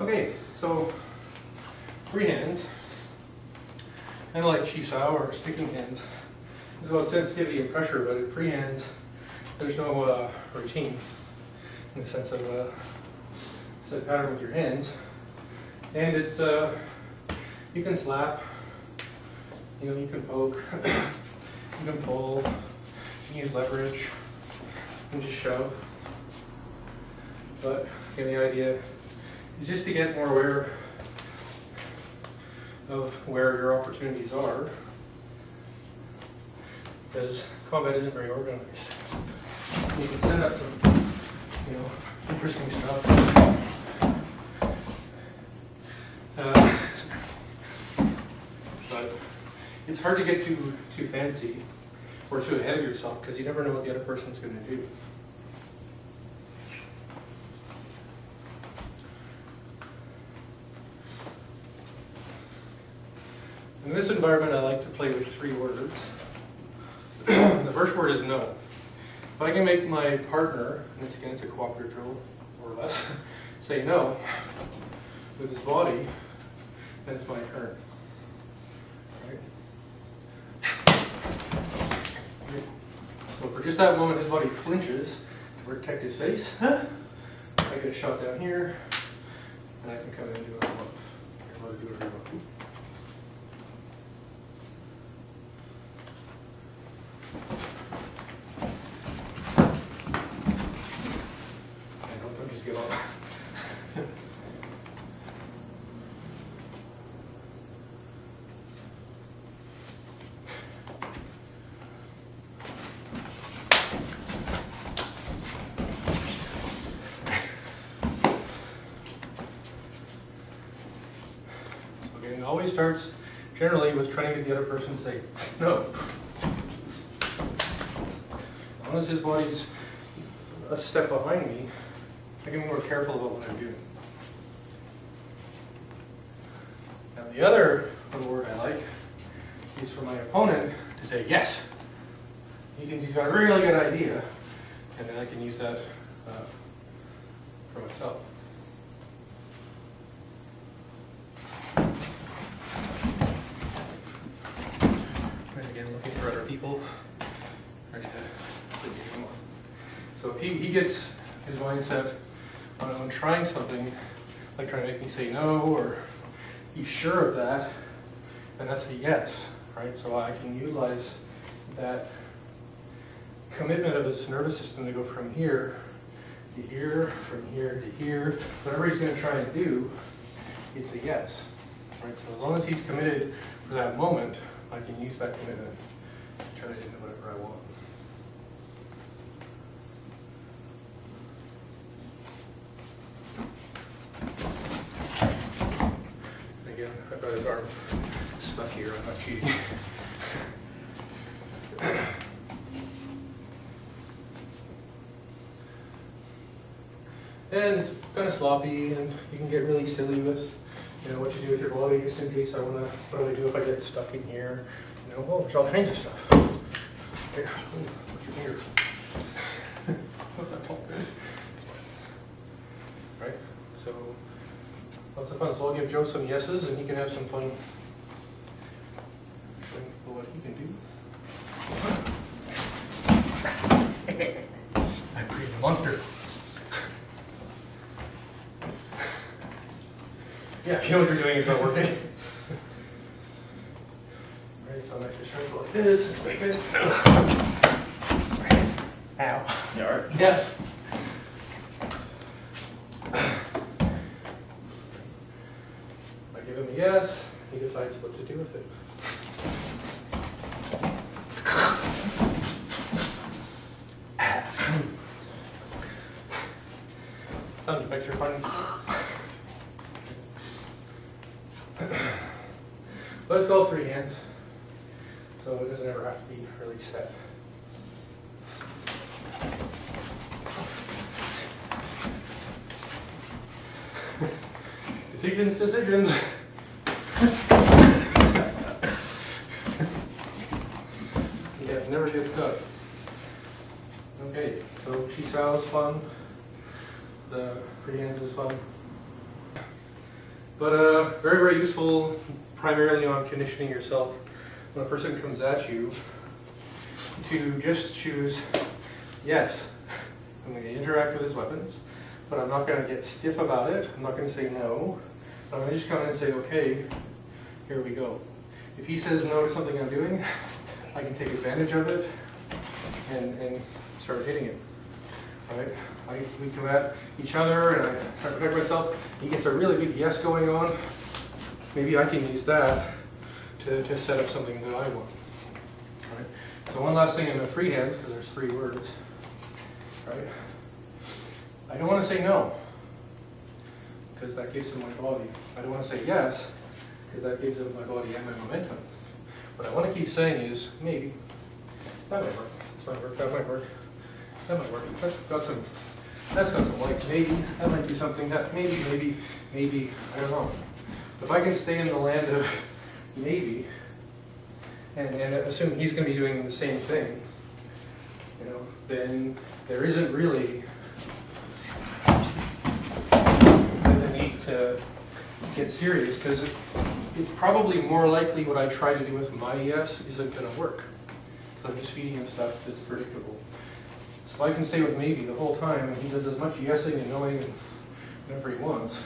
Okay, so free hands, kind of like Chisao or sticking hands. There's about sensitivity and pressure, but in free hands, there's no routine in the sense of set pattern with your hands. And it's, you can slap, you can poke, you can pull, you can use leverage, you can just shove. But again, the idea is just to get more aware of where your opportunities are, because combat isn't very organized. You can set up some, interesting stuff. But it's hard to get too fancy or too ahead of yourself because you never know what the other person's going to do. In this environment, I like to play with 3 words. The first word is no. If I can make my partner, and again it's a cooperative drill, more or less, say no with his body, then it's my turn. Right? So for just that moment, his body flinches to protect his face. I get a shot down here, and I can come in and do what I want. I want to do whatever I want. Don't just get on. So again, it always starts generally with trying to get the other person to say no. As long as his body's a step behind me, I can be more careful about what I'm doing. Now the other word I like is for my opponent to say yes. He thinks he's got a really good idea, and then I can use that for myself. And again, looking for other people, ready to put the game on. So if he gets his mindset on trying something, like trying to make me say no, or he's sure of that, then that's a yes, right? So I can utilize that commitment of his nervous system to go from here to here, from here to here. Whatever he's going to try and do, it's a yes, right? So as long as he's committed for that moment, I can use that commitment to turn it into whatever I want. Again, I've got his arm stuck here, I'm not cheating. And it's kind of sloppy, and you can get really silly with, what you do with your body, just in case what do I do if I get stuck in here? Well, there's all kinds of stuff. Here, what's your finger? That felt good. Right? So, lots of fun. So I'll give Joe some yeses, and he can have some fun showing people what he can do. I created a monster. Yeah, if you know what you're doing, it's not working. Right, so I'm actually trying to go like this, and like this. Ow. You alright? Yeah. I give him a yes, he decides what to do with it. Sound effects are fun. But it's called free hands, so it doesn't ever have to be really set. Decisions. Yeah, never gets done. Okay, so Chisao is fun. The free hands is fun. But very, very useful, primarily on conditioning yourself when a person comes at you to just choose, yes, I'm going to interact with his weapons, but I'm not going to get stiff about it. I'm not going to say no. I'm going to just come in and say, okay, here we go. If he says no to something I'm doing, I can take advantage of it and start hitting him. Right? We come at each other and I try to protect myself. He gets a really big yes going on. Maybe I can use that to set up something that I want. Right? So one last thing in the free hands, because there's 3 words. Right? I don't want to say no, because that gives him my body. I don't want to say yes, because that gives him my body and my momentum. What I want to keep saying is, maybe, that might work, that might work, that might work, that might work. That's got some legs, maybe, that might do something, that maybe, I don't know. If I can stay in the land of maybe, and assume he's going to be doing the same thing, you know, then there isn't really the need to get serious, because it's probably more likely what I try to do with my yes isn't going to work. So I'm just feeding him stuff that's predictable. So I can stay with maybe the whole time, and he does as much yesing and knowing and whatever he wants.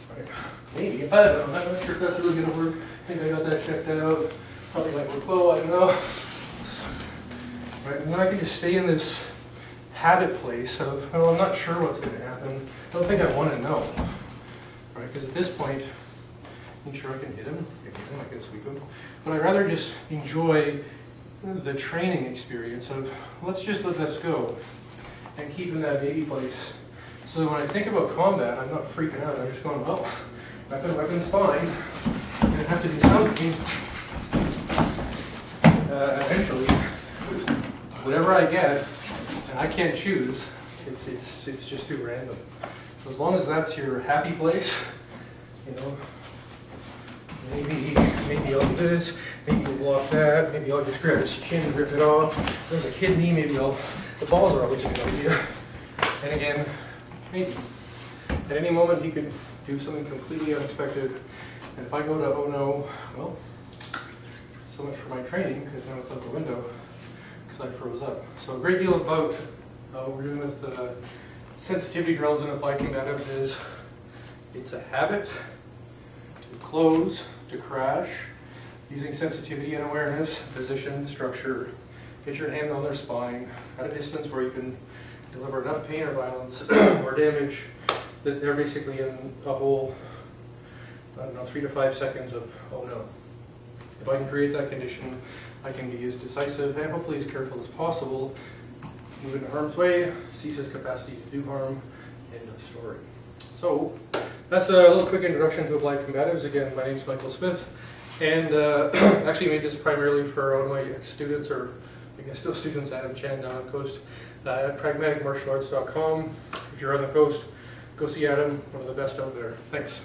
Right. Maybe, I don't know, I'm not sure if that's really going to work. I think I got that checked out. Probably might work low, I don't know. Right, and then I can just stay in this habit place of, oh, I'm not sure what's going to happen. I don't think I want to know. Right, because at this point, I'm sure I can hit him, I can sweep him. But I'd rather just enjoy the training experience of, let's just let this go and keep in that baby place. So that when I think about combat, I'm not freaking out. I'm just going, well, weapon's fine. I'm going to have to do something. Eventually, whatever I get, and I can't choose, it's just too random. So as long as that's your happy place, you know, maybe I'll do this, maybe I'll block that, maybe I'll just grab his chin and rip it off. If there's a kidney, maybe the balls are always a good idea. And again, maybe. At any moment he could do something completely unexpected. And if I go to, oh no, well, so much for my training, because now it's out the window, because I froze up. So a great deal about what we're doing with sensitivity drills in applied combatives is, it's a habit to close, to crash, using sensitivity and awareness, position, structure, get your hand on their spine at a distance where you can deliver enough pain or violence or damage that they're basically in a whole, I don't know, 3 to 5 seconds of, oh no. If I can create that condition, I can be as decisive and hopefully as careful as possible, move into harm's way, cease his capacity to do harm, end of story. So, that's a little quick introduction to applied combatives. Again, my name is Michael Smith, and actually made this primarily for all my ex-students, or I guess still students, Adam Chan down on the coast, at pragmaticmartialarts.com. If you're on the coast, go see Adam, one of the best out there. Thanks.